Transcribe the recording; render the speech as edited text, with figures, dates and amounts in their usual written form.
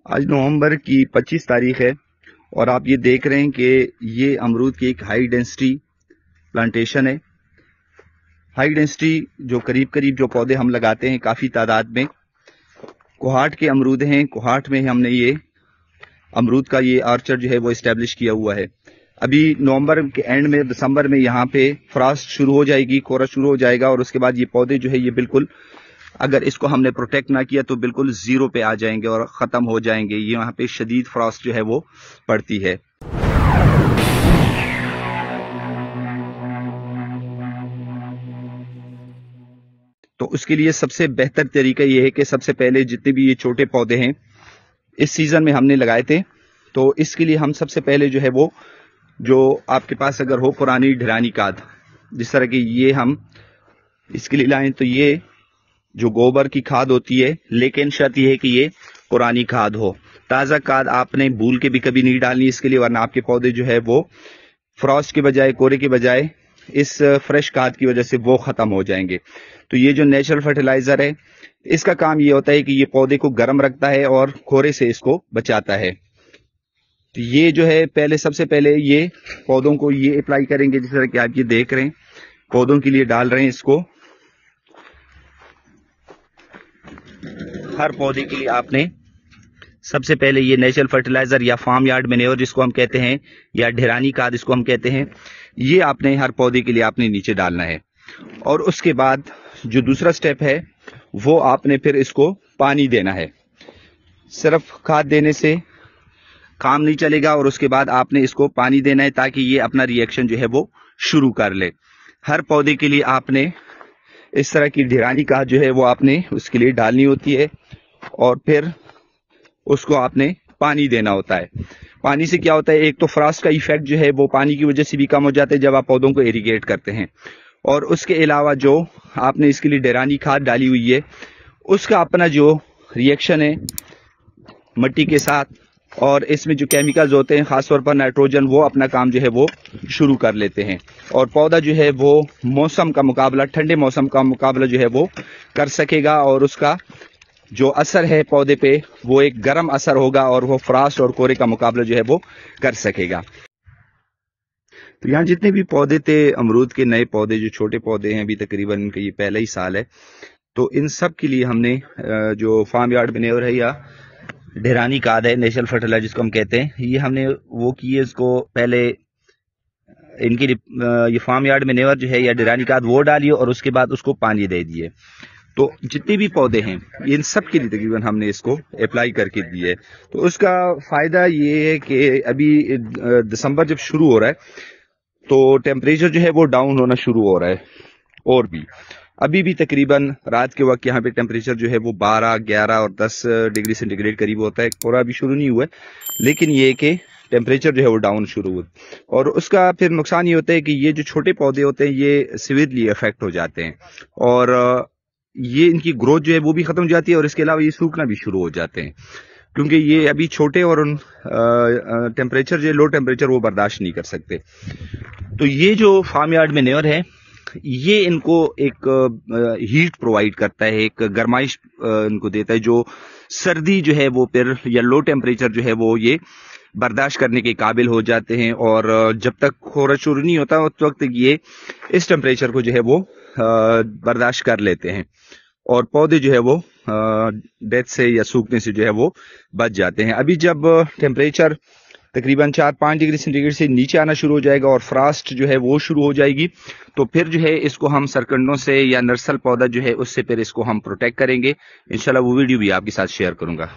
آج نومبر کی 25 تاریخ ہے اور آپ یہ دیکھ رہے ہیں کہ یہ امرود کی ایک ہائی ڈینسٹی پلانٹیشن ہے. ہائی ڈینسٹی جو قریب جو پودے ہم لگاتے ہیں کافی تعداد میں کوہاٹ کے امرود ہیں. کوہاٹ میں ہم نے یہ امرود کا یہ آرچر جو ہے وہ اسٹیبلش کیا ہوا ہے. ابھی نومبر کے اینڈ میں دسمبر میں یہاں پہ فراسٹ شروع ہو جائے گی, کورا شروع ہو جائے گا اور اس کے بعد یہ پودے جو ہے یہ بالکل اگر اس کو ہم نے پروٹیکٹ نہ کیا تو بالکل زیرو پہ آ جائیں گے اور ختم ہو جائیں گے. یہاں پہ شدید فراسٹ جو ہے وہ پڑتی ہے. تو اس کے لیے سب سے بہتر طریقہ یہ ہے کہ سب سے پہلے جتنے بھی یہ چھوٹے پودے ہیں اس سیزن میں ہم نے لگائے تھے, تو اس کے لیے ہم سب سے پہلے جو ہے وہ جو آپ کے پاس اگر ہو پرانی ڈھرانی کھاد, جس طرح کہ یہ ہم اس کے لیے لائیں تو یہ جو گوبر کی کھاد ہوتی ہے, لیکن شرط یہ ہے کہ یہ پرانی کھاد ہو. تازہ کھاد آپ نے بھول کے بھی کبھی نہیں ڈالنی اس کے لیے, ورنہ آپ کے پودے جو ہے وہ فراسٹ کے بجائے, کورے کے بجائے اس فریش کھاد کی وجہ سے وہ ختم ہو جائیں گے. تو یہ جو نیچرل فرٹیلائزر ہے اس کا کام یہ ہوتا ہے کہ یہ پودے کو گرم رکھتا ہے اور کھورے سے اس کو بچاتا ہے. تو یہ جو ہے سب سے پہلے یہ پودوں کو یہ اپلائی کریں گے, جس طرح کہ آپ یہ دیکھ رہے ہیں پودوں کے لیے ڈال رہے ہیں اس کو. ہر پودے کے لیے آپ نے سب سے پہلے یہ نیچرل فرٹیلائزر یا فارم یارڈ مینیور جس کو ہم کہتے ہیں, یا ڈھرانی کھاد اس کو ہم کہتے ہیں, یہ آپ نے ہر پودے کے لیے آپ نے نیچے ڈالنا ہے. اور اس کے بعد جو دوسرا سٹیپ ہے وہ آپ نے پھر اس کو پانی دینا ہے. صرف کھاد دینے سے کام نہیں چلے گا, اور اس کے بعد آپ نے اس کو پانی دینا ہے تاکہ یہ اپنا ری ایکشن جو ہے وہ شروع کر لے. ہر پودے کے لیے آپ نے اس طرح کی ڈھرانی کھاد جو ہے وہ آپ نے اس کے لیے ڈالنی ہوتی ہے, اور پھر اس کو آپ نے پانی دینا ہوتا ہے. پانی سے کیا ہوتا ہے, ایک تو فراسٹ کا ایفیکٹ جو ہے وہ پانی کی وجہ سے بھی کم ہو جاتا ہے جب آپ پودوں کو ایریگیٹ کرتے ہیں, اور اس کے علاوہ جو آپ نے اس کے لیے ڈھرانی کھاد ڈالی ہوئی ہے اس کا اپنا جو ری ایکشن ہے مٹی کے ساتھ, اور اس میں جو کیمیکلز ہوتے ہیں خاص طور پر نائٹروجن, وہ اپنا کام جو ہے وہ شروع کر لیتے ہیں, اور پودا جو ہے وہ موسم کا مقابلہ, ٹھنڈے موسم کا مقابلہ جو ہے وہ کر سکے گا, اور اس کا جو اثر ہے پودے پہ وہ ایک گرم اثر ہوگا, اور وہ فراسٹ اور کورے کا مقابلہ جو ہے وہ کر سکے گا. تو یہاں جتنے بھی پودے تھے امرود کے, نئے پودے جو چھوٹے پودے ہیں, ابھی تقریباً ان کا یہ پہلا ہی سال ہے, تو ان سب کے لیے ہم نے جو فارم یارڈ مینیور ہے یا ڈھرانی کھاد ہے, نیچرل فرٹیلائزر جس کو ہم کہتے ہیں, یہ ہم نے وہ کیے اس کو پہلے ان کی یہ فارم یارڈ مینیور جو ہے یا ڈھرانی کھاد وہ ڈالی اور اس کے بعد اس کو پانی دے دیے. تو جتنے بھی پودے ہیں ان سب کے لیے تقریباً ہم نے اس کو اپلائی کر کے دیے. تو اس کا فائدہ یہ ہے کہ ابھی دسمبر جب شروع ہو رہا ہے تو ٹیمپریچر جو ہے وہ ڈاؤن ہونا شروع ہو رہا ہے, اور بھی ابھی بھی تقریباً رات کے وقت یہاں پہ ٹیمپریچر جو ہے وہ 12, 11 اور 10 ڈگری سینٹی گریڈ قریب ہوتا ہے. پورا ابھی شروع نہیں ہوا ہے, لیکن یہ کہ ٹیمپریچر جو ہے وہ ڈاؤن شروع ہوا, اور اس کا پھر نقصان یہ ہوتا ہے کہ یہ جو چھوٹے پودے ہوتے ہیں یہ سیویرلی افیکٹ ہو جاتے ہیں, اور یہ ان کی گروتھ جو ہے وہ بھی ختم ہو جاتی ہے, اور اس کے علاوہ یہ سوکھنا بھی شروع ہو جاتے ہیں کیونکہ یہ ابھی چھوٹے اور ٹیمپریچر جو لو ٹیمپریچر وہ برداشت نہیں کر سکتے. تو یہ جو فارم یارڈ مینیور ہے یہ ان کو ایک ہیٹ پرووائڈ کرتا ہے, ایک گرمائش ان کو دیتا ہے, جو سردی جو ہے وہ پھر یا لو ٹیمپریچر جو ہے وہ یہ برداشت کرنے کے قابل ہو جاتے ہیں, اور جب تک کھورا شروع نہیں ہوتا اس وقت تک یہ اس ٹیمپریچر کو جو ہے وہ برداشت کر لیتے ہیں, اور پودے جو ہے وہ ڈیتھ سے یا سوکھنے سے جو ہے وہ بچ جاتے ہیں. ابھی جب ٹیمپریچر تقریباً 4-5 ڈگری سینٹی گریڈ سے نیچے آنا شروع ہو جائے گا اور فراسٹ جو ہے وہ شروع ہو جائے گی, تو پھر جو ہے اس کو ہم سرکنڈوں سے یا نرسل پودا جو ہے اس سے پھر اس کو ہم پروٹیکٹ کریں گے. انشاءاللہ وہ ویڈیو بھی آپ کے ساتھ شیئر کروں گا.